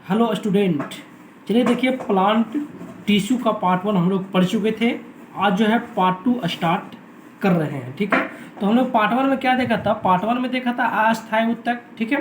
Hello student. चलिए देखिए, plant tissue का पार्ट 1 हम लोग पढ़ चुके थे। आज जो है पार्ट 2 स्टार्ट कर रहे हैं। ठीक है, तो हम लोग पार्ट 1 में क्या देखा था? पार्ट 1 में देखा था अस्थायी ऊतक। ठीक है,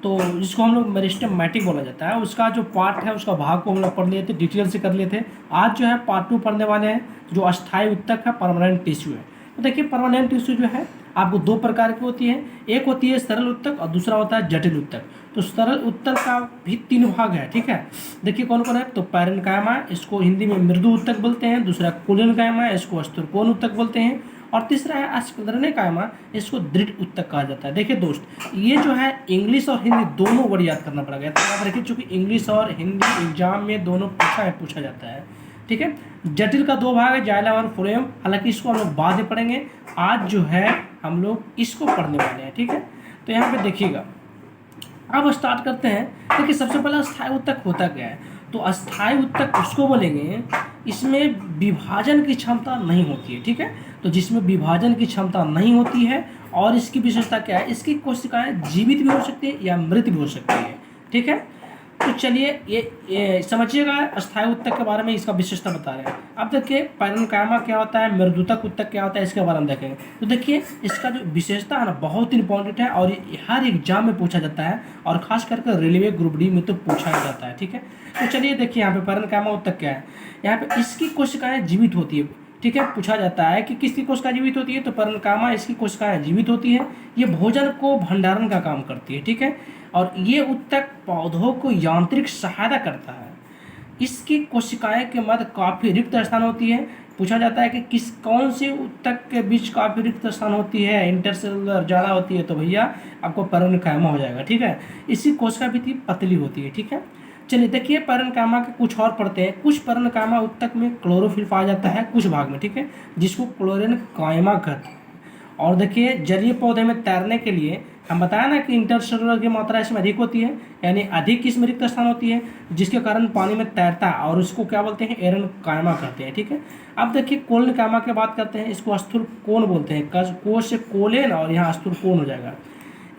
तो जिसको हम लोग मेरिस्टेमेटिक बोला जाता है, उसका जो पार्ट है उसका भाग को हम लोग पढ़ लिए थे, डिटेल से कर लिए थे। आज जो है पार्ट 2 पढ़ने वाले हैं, जो अस्थायी ऊतक है, परमानेंट टिश्यू है। तो देखिए, परमानेंट टिश्यू जो है आपको दो प्रकार की होती है। एक होती है सरल ऊतक और दूसरा होता है जटिल ऊतक। तो सरल ऊतक का भी 3 भाग है। ठीक है, देखिए कौन कौन है। तो पैरेन्काइमा, इसको हिंदी में मृदु ऊतक बोलते हैं। दूसरा कोलेनकाइमा, इसको स्तूरकोण ऊतक बोलते हैं। और तीसरा है स्क्लेरेनकाइमा, इसको दृढ़ ऊतक कहा जाता है। देखिए दोस्त, ये जो है इंग्लिश और हिंदी दोनों वर्ड याद करना पड़ेगा। तो याद रखिए, चूंकि इंग्लिश और हिंदी एग्जाम में दोनों पूछा जाता है। ठीक है, जटिल का 2 भाग है, जाइलम और फ्लोएम। हालांकि इसको हम लोग बाद में पढ़ेंगे। आज जो है हम लोग इसको पढ़ने वाले हैं। ठीक है, तो यहाँ पे देखिएगा, अब स्टार्ट करते हैं। देखिए, सबसे पहले अस्थायी ऊतक होता क्या है? तो अस्थायी ऊतक उसको बोलेंगे इसमें विभाजन की क्षमता नहीं होती है। ठीक है, तो जिसमें विभाजन की क्षमता नहीं होती है, और इसकी विशेषता क्या है? इसकी कोशिकाएं जीवित भी हो सकती है या मृत भी हो सकती है। ठीक है, तो चलिए ये समझिएगा, अस्थायी ऊतक के बारे में इसका विशेषता बता रहे हैं। अब देखिए, पैरेन्काइमा क्या होता है, मृदुतक ऊतक क्या होता है, इसके बारे में देखेंगे। तो देखिए, इसका जो विशेषता है ना, बहुत इंपॉर्टेंट है और ये हर एग्जाम में पूछा जाता है, और खास करके रेलवे ग्रुप डी में तो पूछा जाता है। ठीक है, तो चलिए देखिए, यहाँ पे पैरेन्काइमा ऊतक क्या है। यहाँ पे इसकी कोशिकाएं जीवित होती है। ठीक है, पूछा जाता है कि किसकी कोशिका जीवित होती है, तो पैरेन्काइमा इसकी कोशिकाएं जीवित होती है। ये भोजन को भंडारण का काम करती है। ठीक है, और ये ऊतक पौधों को यांत्रिक सहायता करता है। इसकी कोशिकाएं के मध्य काफी रिक्त स्थान होती है। पूछा जाता है कि कौन से ऊतक के बीच काफी रिक्त स्थान होती है, इंटरसेलुलर ज़्यादा होती है, तो भैया आपको पैरेन्काइमा हो जाएगा। ठीक है, इसकी कोशिका भित्ति पतली होती है। ठीक है, चलिए देखिए, पैरेन्काइमा के कुछ और पढ़ते हैं। कुछ पैरेन्काइमा ऊतक में क्लोरोफिल पाया जाता है कुछ भाग में। ठीक है, जिसको क्लोरेन्काइमा कहते हैं। और देखिए, जलीय पौधे में तैरने के लिए हम बताया ना कि इंटरसेलुलर की मात्रा इसमें अधिक होती है, यानी अधिक इसमें रिक्त स्थान होती है, जिसके कारण पानी में तैरता है, और उसको क्या बोलते हैं? एरेन्काइमा कहते हैं। ठीक है, अब देखिए कोलेनकाइमा की बात करते हैं। इसको स्थूलकोण बोलते हैं। कोश से कोलेन और यहाँ स्थूलकोण हो जाएगा।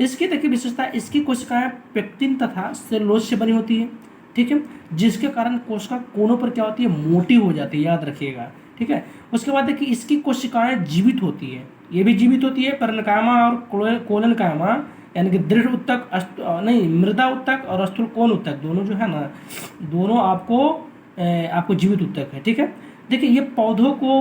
इसकी देखिए विशेषता, इसकी कोशिकाएं पेक्टिन तथा सेलुलोज से बनी होती है। ठीक है, जिसके कारण कोशिका कोनों पर क्या होती है? मोटी हो जाती है, याद रखिएगा। ठीक है, उसके बाद देखिए, इसकी कोशिकाएं जीवित होती है, ये भी जीवित होती है। पैरेन्काइमा और कोलेनकाइमा, यानी कि दृढ़ ऊतक नहीं, मृदा ऊतक और स्थूलकोण ऊतक दोनों जो है ना, दोनों आपको जीवित ऊतक है। ठीक है, देखिए, ये पौधों को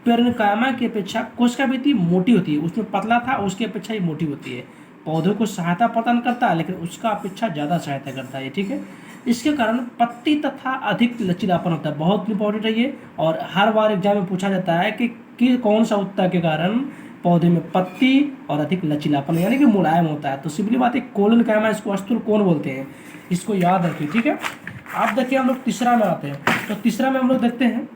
पैरेन्काइमा की अपेक्षा कोशिका भित्ति मोटी होती है। उसमें पतला था, उसकी अपेक्षा ये मोटी होती है। पौधों को सहायता प्रदान करता है, लेकिन उसका अपेक्षा ज़्यादा सहायता करता है। ठीक है, इसके कारण पत्ती तथा अधिक लचीलापन होता है। बहुत इंपॉर्टेंट है ये, और हर बार एग्जाम में पूछा जाता है कि कौन सा ऊतक के कारण पौधे में पत्ती और अधिक लचीलापन यानी कि मुलायम होता है। तो सिंपली बात है, कोलेनकाइमा इसको स्थूलकोण बोलते हैं। इसको याद रखिए। ठीक है, आप देखिए, हम लोग तीसरा में आते हैं। तो तीसरा में हम लोग देखते हैं,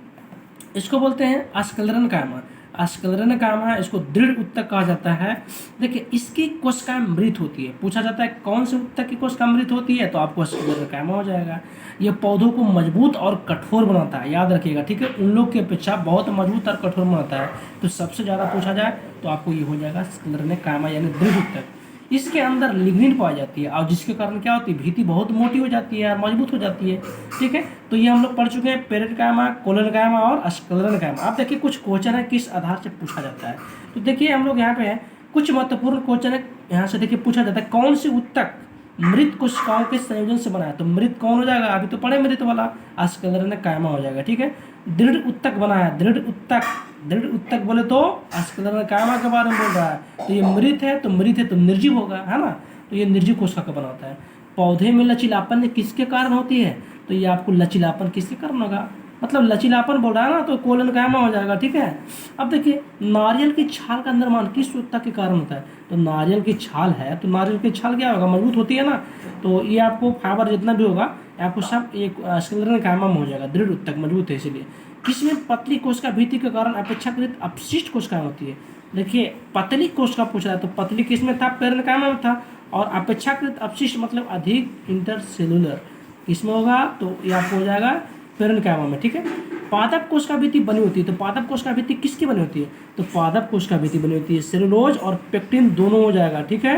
इसको बोलते हैं स्क्लेरेनकाइमा। स्क्लेरेनकाइमा, इसको दृढ़ ऊतक कहा जाता है। देखिए, इसकी कोशिकाएं मृत होती है। पूछा जाता है कौन से ऊतक की कोशिका मृत होती है, तो आपको स्क्लेरेनकाइमा हो जाएगा। ये पौधों को मजबूत और कठोर बनाता है, याद रखिएगा। ठीक है, उन लोग की अपेक्षा बहुत मजबूत और कठोर बनाता है। तो सबसे ज़्यादा पूछा जाए तो आपको ये हो जाएगा स्क्लेरेनकाइमा, यानी दृढ़ ऊतक। इसके अंदर लिग्निन पाई जाती है, और जिसके कारण क्या होती है? भित्ति बहुत मोटी हो जाती है और मजबूत हो जाती है। ठीक है, तो ये हम लोग पढ़ चुके हैं, पैरेन्काइमा, कोलेनकाइमा और स्क्लेरेनकाइमा। अब देखिए, कुछ क्वेश्चन है किस आधार से पूछा जाता है। तो देखिए, हम लोग यहाँ पे है, कुछ महत्वपूर्ण क्वेश्चन है यहाँ से। देखिए, पूछा जाता है कौन से ऊतक मृत कोशिकाओं के संयोजन से बना है, तो मृत कौन हो जाएगा? अभी तो पढ़े मृत वाला, स्क्लेरेनकाइमा हो जाएगा। ठीक है, दृढ़ ऊतक बना है, दृढ़ ऊतक बोले तो स्क्लेरेनकाइमा के बारे में बोल रहा है। तो ये मृत है, तो निर्जीव होगा, है ना। तो ये निर्जीव कोशिका का बना होता है। पौधे में लचीलापन किसके कारण होती है? तो ये आपको लचीलापन किसके कारण होगा? मतलब लचीलापन बोल रहा है ना, तो कोलेनकाइमा हो जाएगा। ठीक है, अब देखिए, नारियल की छाल का निर्माण किस ऊतक के कारण होता है? तो नारियल की छाल है, तो नारियल की छाल क्या होगा? मजबूत होती है ना। तो ये आपको फाइबर जितना भी होगा, आपको सब एक स्क्लेरेनकाइमा में हो जाएगा। दृढ़ ऊतक मजबूत है, इसलिए। किसमें पतली कोशिका भित्ति के कारण अपेक्षाकृत अपशिष्ट कोशिकाएं होती है? देखिए, पतली कोशिका पूछ रहा है, तो पतली किसमें था? पैरेन्काइमा में था। और अपेक्षाकृत अपशिष्ट मतलब अधिक इंटरसेलुलर किसमें होगा? तो ये आपको हो जाएगा पैरेन्काइमा में। ठीक है, पादप कोशिका भित्ति बनी होती है। तो पादप कोशिका भित्ति किसकी बनी होती है? तो पादप कोशिका भित्ति बनी होती है सेलुलोज और पेक्टिन दोनों हो जाएगा। ठीक है,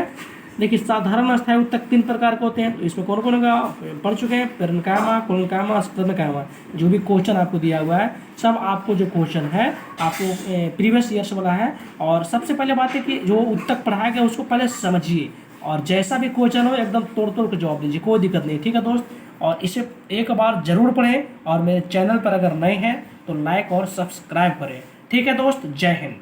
देखिए साधारण अस्थायी उत्तक 3 प्रकार के होते हैं, तो इसमें कौन कौन का पढ़ चुके हैं, पेरेन्काइमा, कोलेन्काइमा, स्टेरनकाइमा। जो भी क्वेश्चन आपको दिया हुआ है सब आपको जो क्वेश्चन है आपको प्रीवियस ईयर्स वाला है। और सबसे पहले बात है कि जो उत्तक पढ़ाया गया उसको पहले समझिए, और जैसा भी क्वेश्चन हो एकदम तोड़ तोड़ के जवाब दीजिए, कोई दिक्कत नहीं, ठीक है दोस्त। और इसे एक बार जरूर पढ़ें, और मेरे चैनल पर अगर नए हैं तो लाइक और सब्सक्राइब करें। ठीक है दोस्त, जय हिंद।